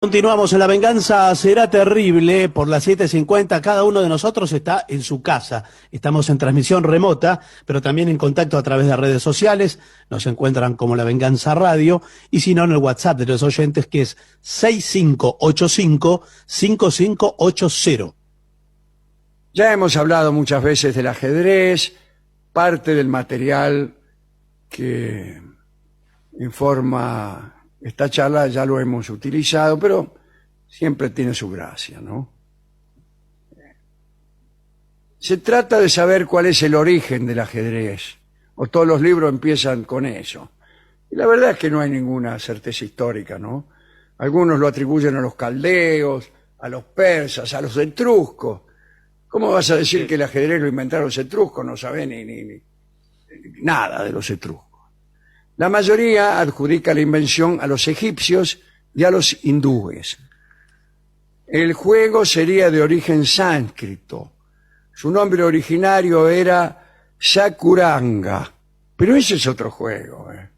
Continuamos en La Venganza Será Terrible por las 7:50. Cada uno de nosotros está en su casa. Estamos en transmisión remota, pero también en contacto a través de redes sociales. Nos encuentran como La Venganza Radio y si no en el WhatsApp de los oyentes, que es 6585-5580. Ya hemos hablado muchas veces del ajedrez, parte del material que informa esta charla ya lo hemos utilizado, pero siempre tiene su gracia, ¿no? Se trata de saber cuál es el origen del ajedrez, o todos los libros empiezan con eso. Y la verdad es que no hay ninguna certeza histórica, ¿no? Algunos lo atribuyen a los caldeos, a los persas, a los etruscos. ¿Cómo vas a decir que el ajedrez lo inventaron los etruscos? No sabés ni nada de los etruscos. La mayoría adjudica la invención a los egipcios y a los hindúes. El juego sería de origen sánscrito. Su nombre originario era Sakuranga. Pero ese es otro juego. A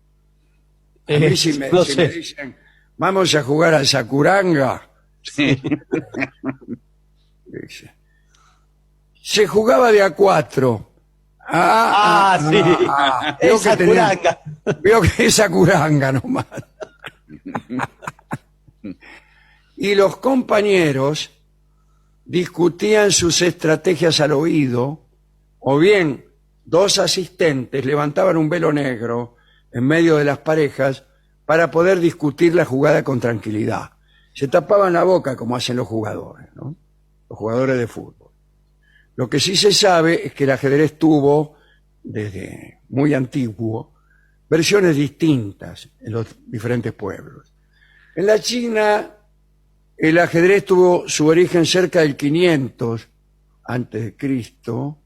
mí si me dicen, vamos a jugar al Sakuranga. Sí. Se jugaba de a 4. Sí. Veo que veo que es Sakuranga nomás. Y los compañeros discutían sus estrategias al oído, o bien dos asistentes levantaban un velo negro en medio de las parejas para poder discutir la jugada con tranquilidad. Se tapaban la boca como hacen los jugadores, ¿no? Los jugadores de fútbol. Lo que sí se sabe es que el ajedrez tuvo, desde muy antiguo, versiones distintas en los diferentes pueblos. En la China, el ajedrez tuvo su origen cerca del 500 antes de Cristo,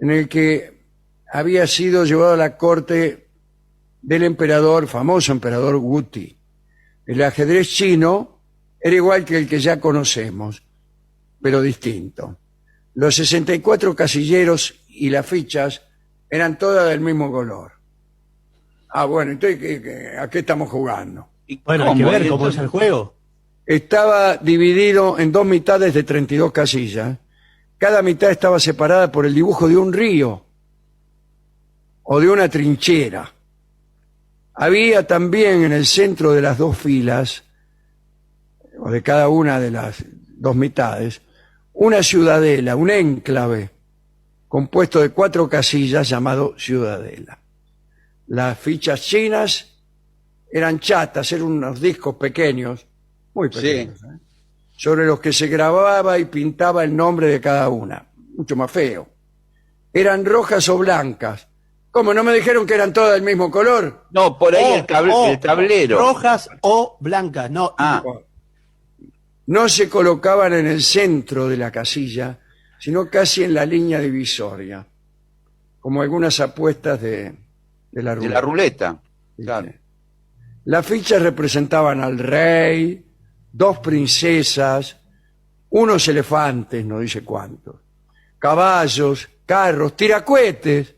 en el que había sido llevado a la corte del emperador, famoso emperador Wu Ti. El ajedrez chino era igual que el que ya conocemos, pero distinto. Los 64 casilleros y las fichas eran todas del mismo color. Bueno, entonces, ¿a qué estamos jugando? Bueno, hay que ver cómo es el juego. Estaba dividido en dos mitades de 32 casillas. Cada mitad estaba separada por el dibujo de un río o de una trinchera. Había también en el centro de las dos filas, o de cada una de las dos mitades, una ciudadela, un enclave, compuesto de 4 casillas llamado ciudadela. Las fichas chinas eran chatas, eran unos discos pequeños, muy pequeños, sí, sobre los que se grababa y pintaba el nombre de cada una, mucho más feo. Eran rojas o blancas. ¿Cómo, no me dijeron que eran todas del mismo color? No, por ahí el tablero. Rojas o blancas, no. No se colocaban en el centro de la casilla, sino casi en la línea divisoria, como algunas apuestas de la ruleta. De la ruleta, claro. Las fichas representaban al rey, 2 princesas, unos elefantes, no dice cuántos, caballos, carros, tiracohetes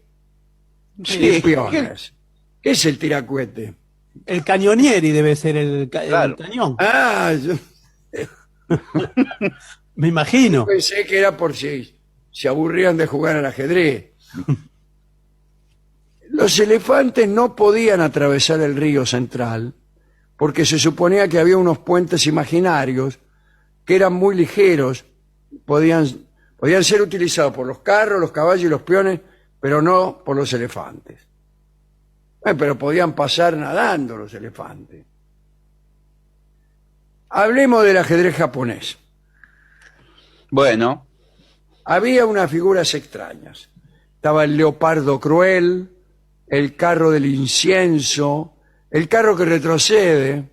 y peones. ¿Qué es el tiracohete? El cañonieri debe ser el cañón. Me imagino. Pensé que era por si se aburrían de jugar al ajedrez. Los elefantes no podían atravesar el río central porque se suponía que había unos puentes imaginarios que eran muy ligeros, podían ser utilizados por los carros, los caballos y los peones, pero no por los elefantes. Pero podían pasar nadando los elefantes. Hablemos del ajedrez japonés. Bueno. Había unas figuras extrañas. Estaba el leopardo cruel, el carro del incienso, el carro que retrocede,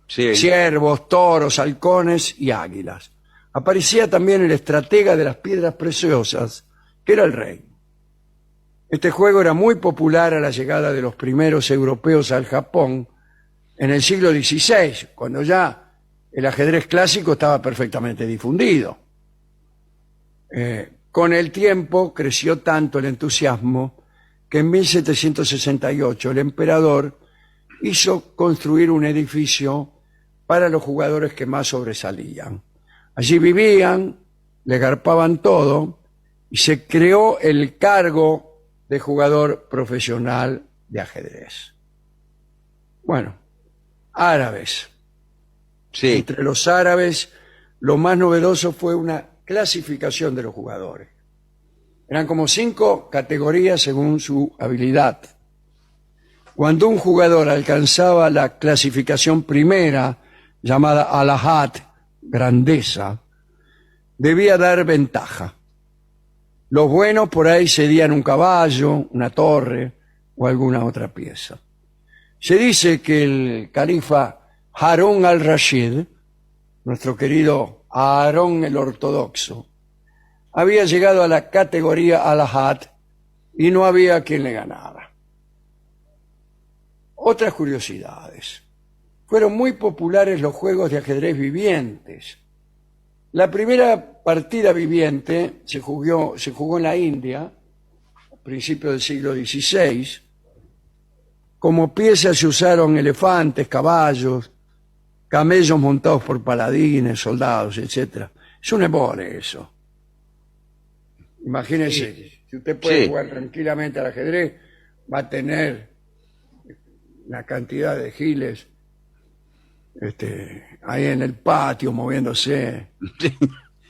sí, ciervos, toros, halcones y águilas. Aparecía también el estratega de las piedras preciosas, que era el rey. Este juego era muy popular a la llegada de los primeros europeos al Japón en el siglo XVI, cuando ya el ajedrez clásico estaba perfectamente difundido. Con el tiempo creció tanto el entusiasmo que en 1768 el emperador hizo construir un edificio para los jugadores que más sobresalían. Allí vivían, les garpaban todo y se creó el cargo de jugador profesional de ajedrez. Bueno, árabes. Sí. Entre los árabes, lo más novedoso fue una clasificación de los jugadores. Eran como 5 categorías según su habilidad. Cuando un jugador alcanzaba la clasificación primera, llamada Al-Ahad, grandeza, debía dar ventaja. Los buenos por ahí cedían un caballo, una torre o alguna otra pieza. Se dice que el califa Harún al-Rashid, nuestro querido Aarón el Ortodoxo, había llegado a la categoría Al-Ahad y no había quien le ganara. Otras curiosidades. Fueron muy populares los juegos de ajedrez vivientes. La primera partida viviente se jugó en la India, a principios del siglo XVI. Como piezas se usaron elefantes, caballos, camellos montados por paladines, soldados, etc. Es un embole eso. Imagínese, si usted puede jugar tranquilamente al ajedrez, va a tener una cantidad de giles ahí en el patio moviéndose.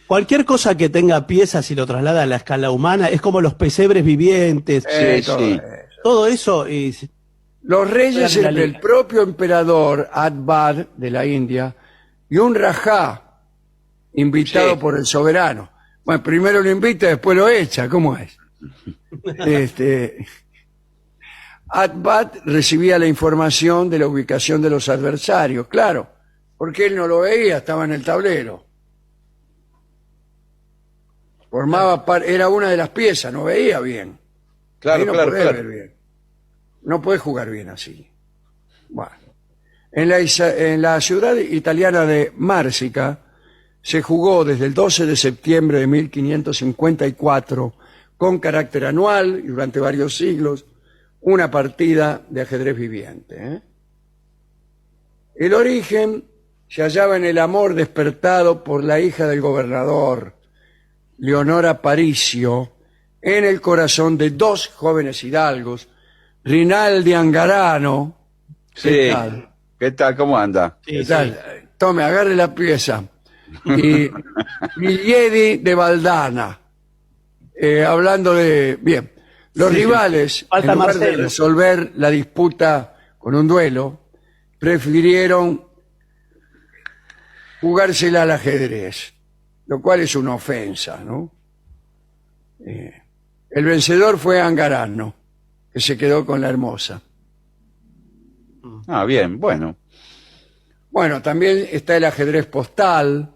Cualquier cosa que tenga piezas y lo traslada a la escala humana es como los pesebres vivientes. Todo eso es... Los reyes entre el propio emperador Akbar de la India y un rajá invitado por el soberano. Bueno, primero lo invita, después lo echa. ¿Cómo es? Akbar recibía la información de la ubicación de los adversarios, claro, porque él no lo veía, estaba en el tablero. Era una de las piezas, no veía bien. Claro, ahí no claro, podés claro. ver bien. No puede jugar bien así. Bueno, en la ciudad italiana de Mársica se jugó desde el 12 de septiembre de 1554 con carácter anual y durante varios siglos una partida de ajedrez viviente. El origen se hallaba en el amor despertado por la hija del gobernador, Leonora Paricio, en el corazón de 2 jóvenes hidalgos, Rinaldi Angarano. Sí. ¿Qué tal? ¿Cómo anda? ¿Qué tal? Tome, agarre la pieza. Y Migliedi de Valdana. Hablando de... Bien, los rivales, Falta en lugar de Marcelo. resolver la disputa con un duelo, prefirieron jugársela al ajedrez, lo cual es una ofensa, ¿no? El vencedor fue Angarano, que se quedó con la hermosa. Ah, bien, bueno. Bueno, también está el ajedrez postal,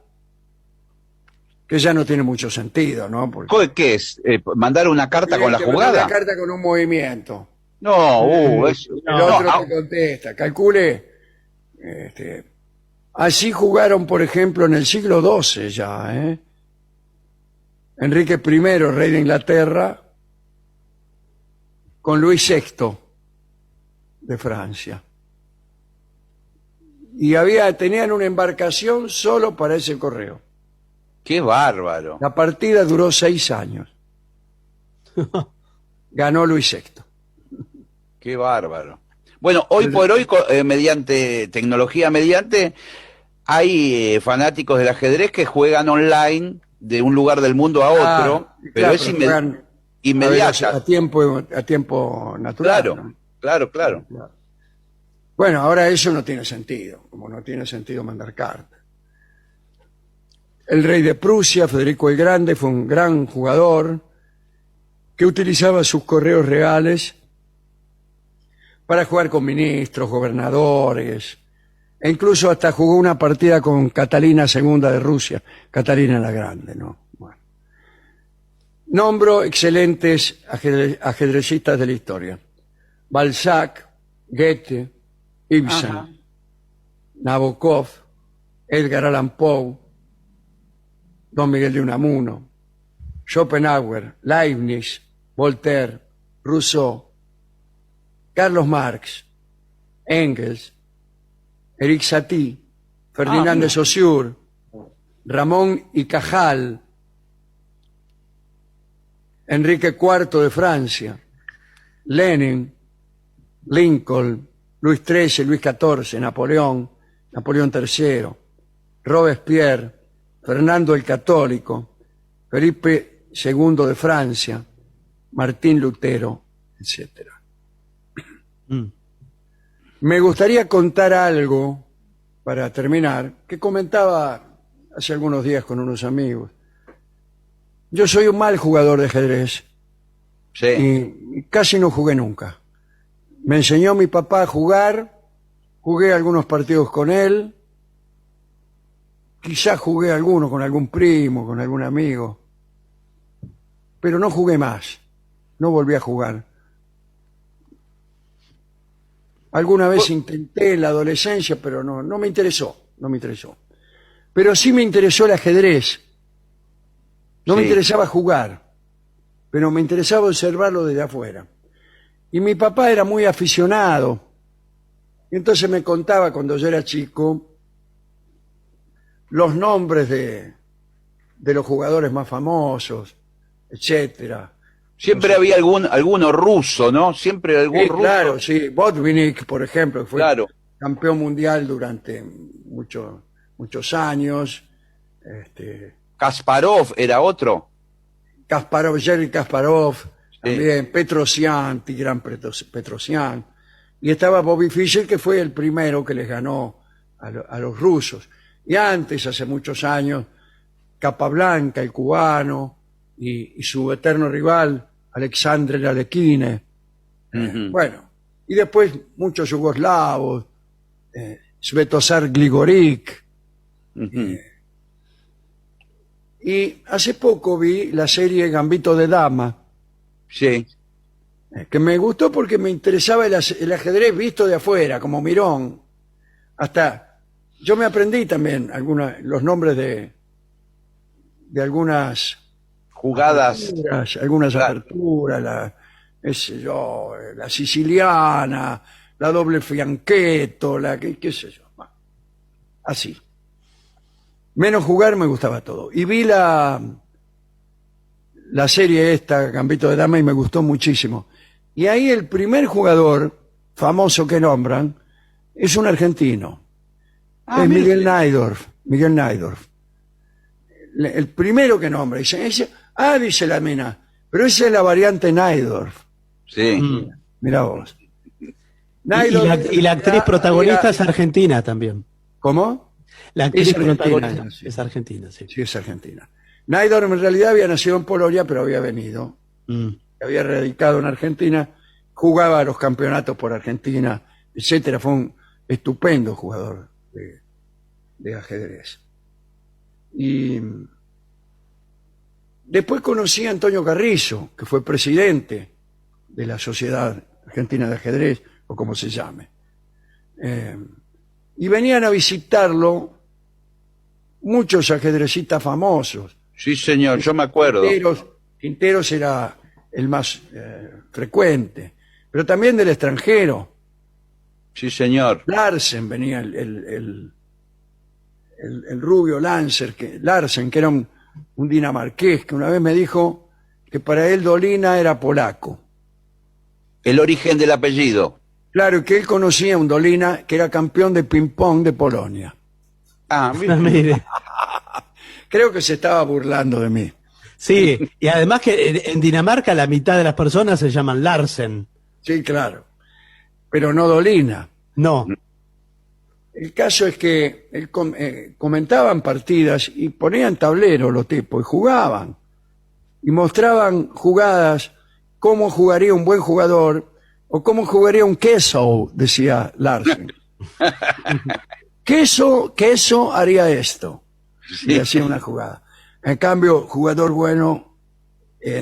que ya no tiene mucho sentido, ¿no? Porque ¿Qué es? ¿Mandar una carta con la que mandar jugada? una carta con un movimiento. No, El otro te contesta. Calcule. Así jugaron, por ejemplo, en el siglo XII ya, Enrique I, rey de Inglaterra, con Luis VI de Francia. Y tenían una embarcación solo para ese correo. qué bárbaro. La partida duró 6 años. Ganó Luis VI. Qué bárbaro. Bueno, hoy por hoy, mediante tecnología hay fanáticos del ajedrez que juegan online de un lugar del mundo a otro, pero claro, es juegan inmediata. a tiempo natural. Claro, ¿no? claro. Bueno, ahora eso no tiene sentido, como no tiene sentido mandar cartas. El rey de Prusia, Federico el Grande, fue un gran jugador que utilizaba sus correos reales para jugar con ministros, gobernadores, e incluso hasta jugó una partida con Catalina II de Rusia, Catalina la Grande, ¿no? Bueno. Nombro excelentes ajedrecistas de la historia. Balzac, Goethe, Ibsen, Nabokov, Edgar Allan Poe, Don Miguel de Unamuno, Schopenhauer, Leibniz, Voltaire, Rousseau, Carlos Marx, Engels, Eric Satie, Ferdinand mira. de Saussure, Ramón y Cajal, Enrique IV de Francia, Lenin, Lincoln, Luis XIII, Luis XIV, Napoleón, Napoleón III, Robespierre, Fernando el Católico, Felipe II de Francia, Martín Lutero, etc. Mm. Me gustaría contar algo, para terminar, que comentaba hace algunos días con unos amigos. Yo soy un mal jugador de ajedrez Sí. y casi no jugué nunca. Me enseñó mi papá a jugar, jugué algunos partidos con él, quizás jugué algunos con algún primo, con algún amigo, pero no jugué más, no volví a jugar. Alguna vez intenté en la adolescencia, pero no me interesó, no me interesó. Pero sí me interesó el ajedrez. No me Sí. interesaba jugar, pero me interesaba observarlo desde afuera. Y mi papá era muy aficionado. Y entonces me contaba cuando yo era chico los nombres de los jugadores más famosos, etcétera. Siempre había alguno ruso, ¿no? Siempre algún Sí, ruso. claro, sí. Botvinnik, por ejemplo, que fue Claro. campeón mundial durante muchos años. Kasparov era otro. Kasparov, Jerry Kasparov, también Petrosian, Tigran Petrosian. Y estaba Bobby Fischer, que fue el primero que les ganó a los rusos. Y antes, hace muchos años, Capablanca, el cubano, y su eterno rival, Alexandre Alekhine. Ujú. Bueno, y después muchos yugoslavos, Svetozar Gligorik. Ujú. Y hace poco vi la serie Gambito de Dama, Sí. que me gustó porque me interesaba el ajedrez visto de afuera, como Mirón. Hasta yo me aprendí también los nombres de algunas Jugadas. algunas Claro. aperturas, la siciliana, la doble fianchetto, qué sé yo. Así. Menos jugar me gustaba todo. Y vi la serie esta, Gambito de Dama, y me gustó muchísimo. Y ahí el primer jugador famoso que nombran es un argentino. Es mire. Miguel Najdorf. Miguel Najdorf. El primero que nombra. Dice, dice la mina, pero esa es la variante Najdorf. Sí. Mm. Mirá vos. Y Najdorf la actriz era- protagonista es argentina también. ¿Cómo? La actriz Es argentina, protagonista sí. es argentina, sí. Sí, es argentina. Najdorf en realidad había nacido en Polonia, pero había venido. Mm. Había radicado en Argentina, jugaba los campeonatos por Argentina, etcétera. Fue un estupendo jugador de ajedrez. Y después conocí a Antonio Carrizo, que fue presidente de la Sociedad Argentina de Ajedrez, o como se llame. Y venían a visitarlo muchos ajedrecistas famosos. Sí, señor, yo me acuerdo. Quinteros era el más frecuente, pero también del extranjero. Sí, señor. Larsen venía, el rubio Larsen, que era un dinamarqués, que una vez me dijo que para él Dolina era polaco. El origen del apellido. Claro, y que él conocía a un Dolina que era campeón de ping-pong de Polonia. Mire. Mire. Creo que se estaba burlando de mí. Sí, y además que en Dinamarca la mitad de las personas se llaman Larsen. Sí, claro. Pero no Dolina. No. El caso es que comentaban partidas y ponían tablero los tipos y jugaban. Y mostraban jugadas, cómo jugaría un buen jugador o cómo jugaría un queso, decía Larsen. queso haría esto. Y hacía una jugada. En cambio, jugador bueno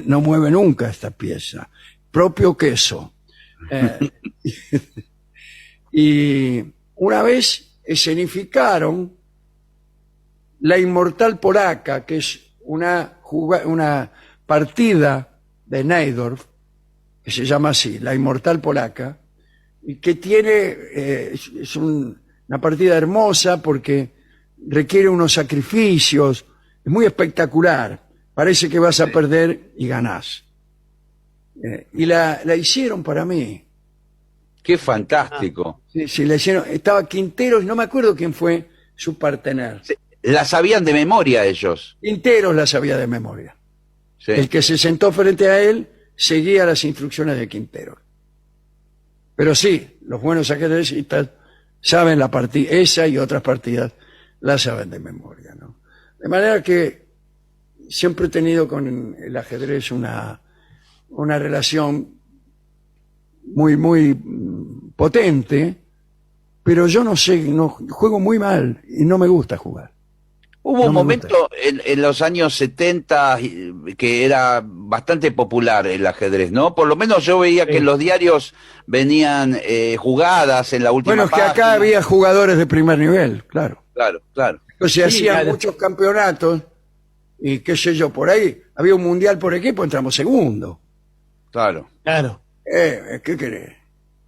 no mueve nunca esta pieza. Propio queso. Y una vez escenificaron La Inmortal Polaca, que es una partida de Najdorf, que se llama así, La Inmortal Polaca, y que tiene, es una partida hermosa porque requiere unos sacrificios, es muy espectacular. Parece que vas a perder y ganás. Y la hicieron para mí. Qué fantástico. Sí, sí, la hicieron. Estaba Quinteros, no me acuerdo quién fue su partener. La sabían de memoria ellos. Quinteros la sabía de memoria. Sí. El que se sentó frente a él seguía las instrucciones de Quinteros. Pero sí, los buenos ajedrecistas saben la partida, esa y otras partidas las saben de memoria, ¿no? De manera que siempre he tenido con el ajedrez una relación muy potente, pero yo no sé, no juego muy mal y no me gusta jugar. Hubo un momento en los años 70 que era bastante popular el ajedrez, ¿no? Por lo menos yo veía que en los diarios venían jugadas en la última Bueno, es que acá página. había jugadores de primer nivel, claro. Claro, claro. Entonces Sí, hacían claro. muchos campeonatos y qué sé yo, por ahí había un mundial por equipo, entramos segundo. Claro. Claro. ¿Qué querés?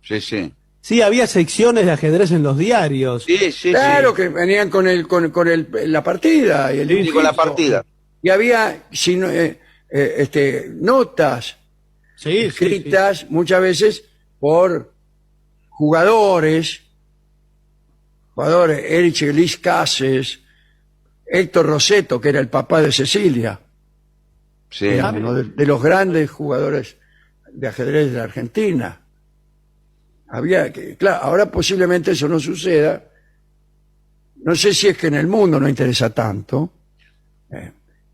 Sí, sí. Sí, había secciones de ajedrez en los diarios. Sí, sí, Claro sí. que venían con la partida y el Sí, con la dibujito. partida. Y había notas Sí, escritas muchas veces por jugadores, Erich Elis Cases, Héctor Rossetto, que era el papá de Cecilia, Sí. era uno de los grandes jugadores de ajedrez de la Argentina. Había que, claro, ahora posiblemente eso no suceda. No sé si es que en el mundo no interesa tanto.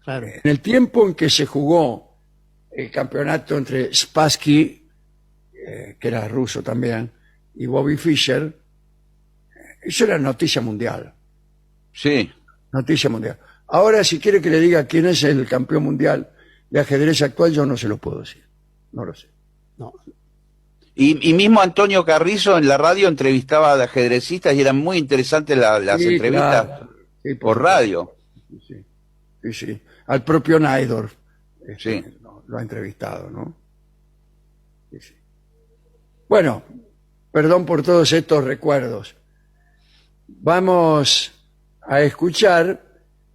Claro. En el tiempo en que se jugó el campeonato entre Spassky, que era ruso también, y Bobby Fischer, eso era noticia mundial. Sí. Noticia mundial. Ahora, si quiere que le diga quién es el campeón mundial de ajedrez actual, yo no se lo puedo decir. No lo sé. No. Y mismo Antonio Carrizo en la radio entrevistaba a ajedrecistas y eran muy interesantes las Sí, entrevistas claro. Sí, por radio. Sí, sí, sí. Al propio Naidorf Sí. lo ha entrevistado, ¿no? Sí, sí. Bueno, perdón por todos estos recuerdos. Vamos a escuchar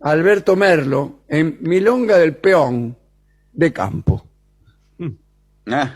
a Alberto Merlo en Milonga del Peón de Campo. Ah.